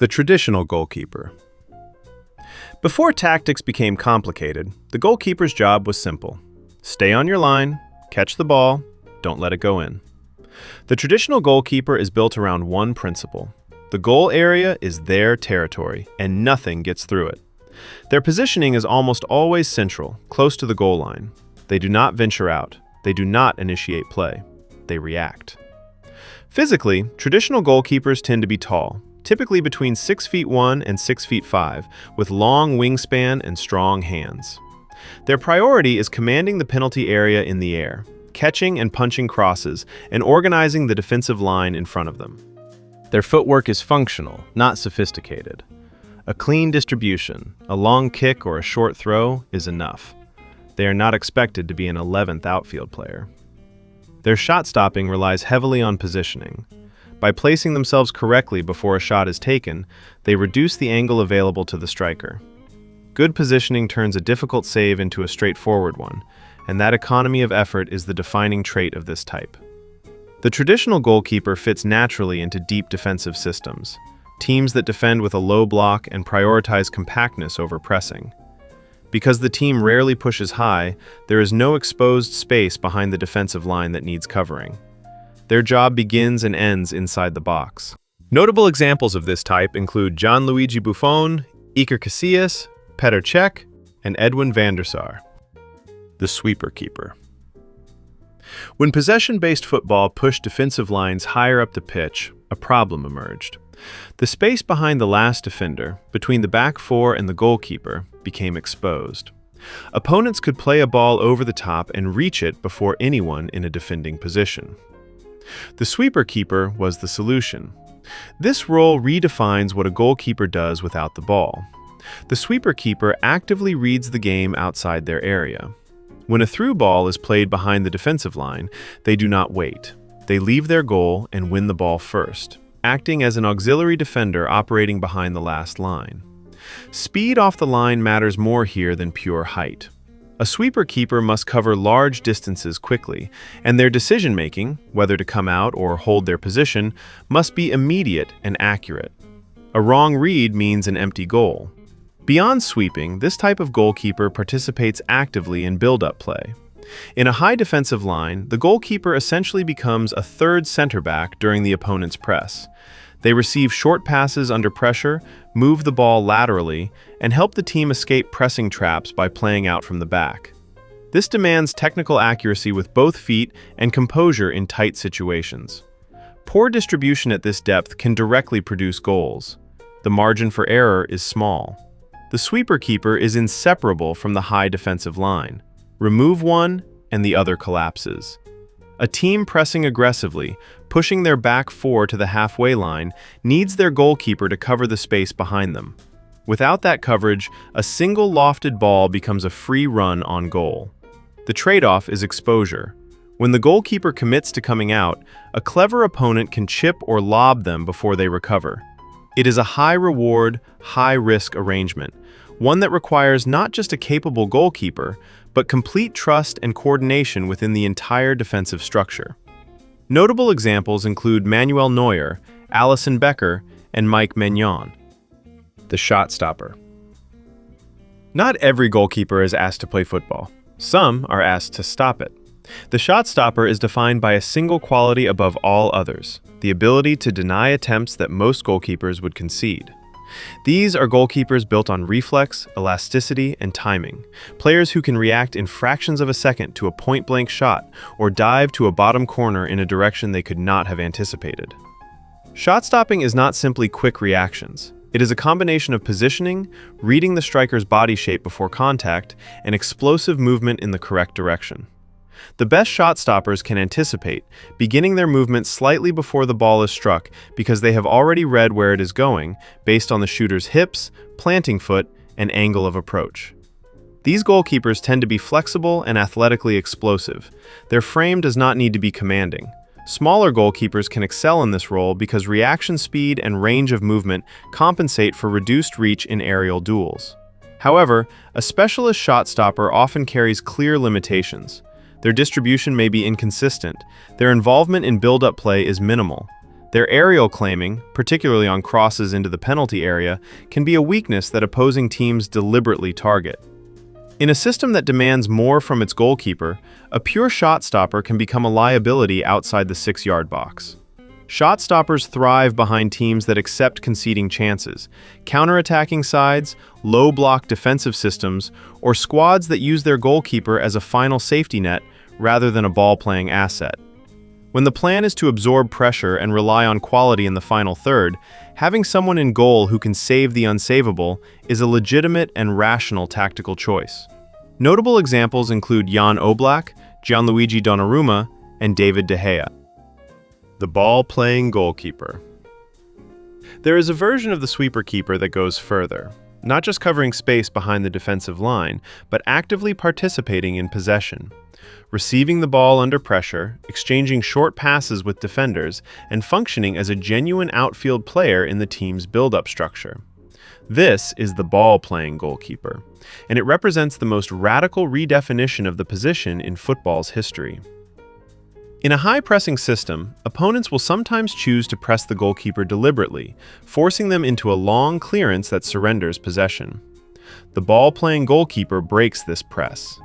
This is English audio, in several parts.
The traditional goalkeeper. Before tactics became complicated, the goalkeeper's job was simple. Stay on your line, catch the ball, don't let it go in. The traditional goalkeeper is built around one principle. The goal area is their territory, and nothing gets through it. Their positioning is almost always central, close to the goal line. They do not venture out. They do not initiate play. They react. Physically, traditional goalkeepers tend to be tall, typically between 6'1" and 6'5", with long wingspan and strong hands. Their priority is commanding the penalty area in the air, catching and punching crosses, and organizing the defensive line in front of them. Their footwork is functional, not sophisticated. A clean distribution, a long kick or a short throw is enough. They are not expected to be an 11th outfield player. Their shot stopping relies heavily on positioning. By placing themselves correctly before a shot is taken, they reduce the angle available to the striker. Good positioning turns a difficult save into a straightforward one, and that economy of effort is the defining trait of this type. The traditional goalkeeper fits naturally into deep defensive systems, teams that defend with a low block and prioritize compactness over pressing. Because the team rarely pushes high, there is no exposed space behind the defensive line that needs covering. Their job begins and ends inside the box. Notable examples of this type include Gianluigi Buffon, Iker Casillas, Petr Cech, and Edwin van der Sar. The sweeper keeper. When possession-based football pushed defensive lines higher up the pitch, a problem emerged. The space behind the last defender, between the back four and the goalkeeper, became exposed. Opponents could play a ball over the top and reach it before anyone in a defending position. The sweeper keeper was the solution. This role redefines what a goalkeeper does without the ball. The sweeper keeper actively reads the game outside their area. When a through ball is played behind the defensive line, they do not wait. They leave their goal and win the ball first, acting as an auxiliary defender operating behind the last line. Speed off the line matters more here than pure height. A sweeper keeper must cover large distances quickly, and their decision-making, whether to come out or hold their position, must be immediate and accurate. A wrong read means an empty goal. Beyond sweeping, this type of goalkeeper participates actively in build-up play. In a high defensive line, the goalkeeper essentially becomes a third center back during the opponent's press. They receive short passes under pressure, move the ball laterally, and help the team escape pressing traps by playing out from the back. This demands technical accuracy with both feet and composure in tight situations. Poor distribution at this depth can directly produce goals. The margin for error is small. The sweeper keeper is inseparable from the high defensive line. Remove one, and the other collapses. A team pressing aggressively, pushing their back four to the halfway line, needs their goalkeeper to cover the space behind them. Without that coverage, a single lofted ball becomes a free run on goal. The trade-off is exposure. When the goalkeeper commits to coming out, a clever opponent can chip or lob them before they recover. It is a high-reward, high-risk arrangement, one that requires not just a capable goalkeeper, but complete trust and coordination within the entire defensive structure. Notable examples include Manuel Neuer, Alisson Becker, and Mike Maignan. The shot stopper. Not every goalkeeper is asked to play football. Some are asked to stop it. The shot stopper is defined by a single quality above all others: the ability to deny attempts that most goalkeepers would concede. These are goalkeepers built on reflex, elasticity, and timing, players who can react in fractions of a second to a point-blank shot or dive to a bottom corner in a direction they could not have anticipated. Shot stopping is not simply quick reactions. It is a combination of positioning, reading the striker's body shape before contact, and explosive movement in the correct direction. The best shot stoppers can anticipate, beginning their movement slightly before the ball is struck because they have already read where it is going based on the shooter's hips, planting foot, and angle of approach. These goalkeepers tend to be flexible and athletically explosive. Their frame does not need to be commanding. Smaller goalkeepers can excel in this role because reaction speed and range of movement compensate for reduced reach in aerial duels. However, a specialist shot stopper often carries clear limitations. Their distribution may be inconsistent. Their involvement in build-up play is minimal. Their aerial claiming, particularly on crosses into the penalty area, can be a weakness that opposing teams deliberately target. In a system that demands more from its goalkeeper, a pure shot stopper can become a liability outside the 6-yard box. Shot stoppers thrive behind teams that accept conceding chances, counterattacking sides, low-block defensive systems, or squads that use their goalkeeper as a final safety net rather than a ball-playing asset. When the plan is to absorb pressure and rely on quality in the final third, having someone in goal who can save the unsavable is a legitimate and rational tactical choice. Notable examples include Jan Oblak, Gianluigi Donnarumma, and David De Gea. The ball-playing goalkeeper. There is a version of the sweeper keeper that goes further, not just covering space behind the defensive line, but actively participating in possession, receiving the ball under pressure, exchanging short passes with defenders, and functioning as a genuine outfield player in the team's build-up structure. This is the ball-playing goalkeeper, and it represents the most radical redefinition of the position in football's history. In a high-pressing system, opponents will sometimes choose to press the goalkeeper deliberately, forcing them into a long clearance that surrenders possession. The ball-playing goalkeeper breaks this press.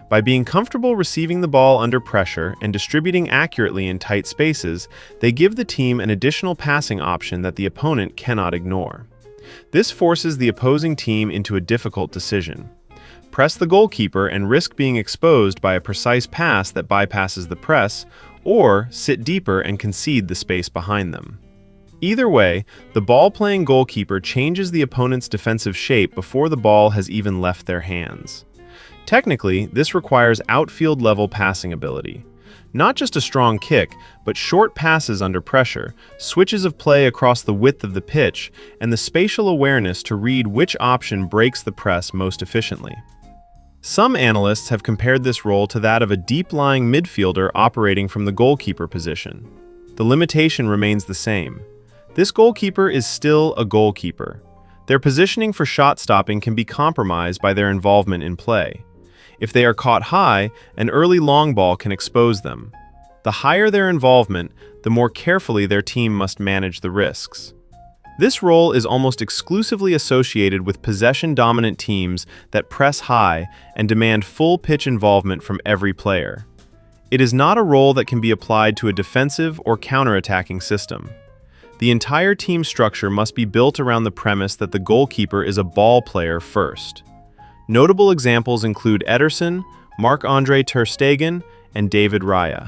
By being comfortable receiving the ball under pressure and distributing accurately in tight spaces, they give the team an additional passing option that the opponent cannot ignore. This forces the opposing team into a difficult decision. Press the goalkeeper and risk being exposed by a precise pass that bypasses the press, or sit deeper and concede the space behind them. Either way, the ball-playing goalkeeper changes the opponent's defensive shape before the ball has even left their hands. Technically, this requires outfield-level passing ability. Not just a strong kick, but short passes under pressure, switches of play across the width of the pitch, and the spatial awareness to read which option breaks the press most efficiently. Some analysts have compared this role to that of a deep-lying midfielder operating from the goalkeeper position. The limitation remains the same. This goalkeeper is still a goalkeeper. Their positioning for shot stopping can be compromised by their involvement in play. If they are caught high, an early long ball can expose them. The higher their involvement, the more carefully their team must manage the risks. This role is almost exclusively associated with possession-dominant teams that press high and demand full pitch involvement from every player. It is not a role that can be applied to a defensive or counterattacking system. The entire team structure must be built around the premise that the goalkeeper is a ball player first. Notable examples include Ederson, Marc-Andre ter Stegen, and David Raya.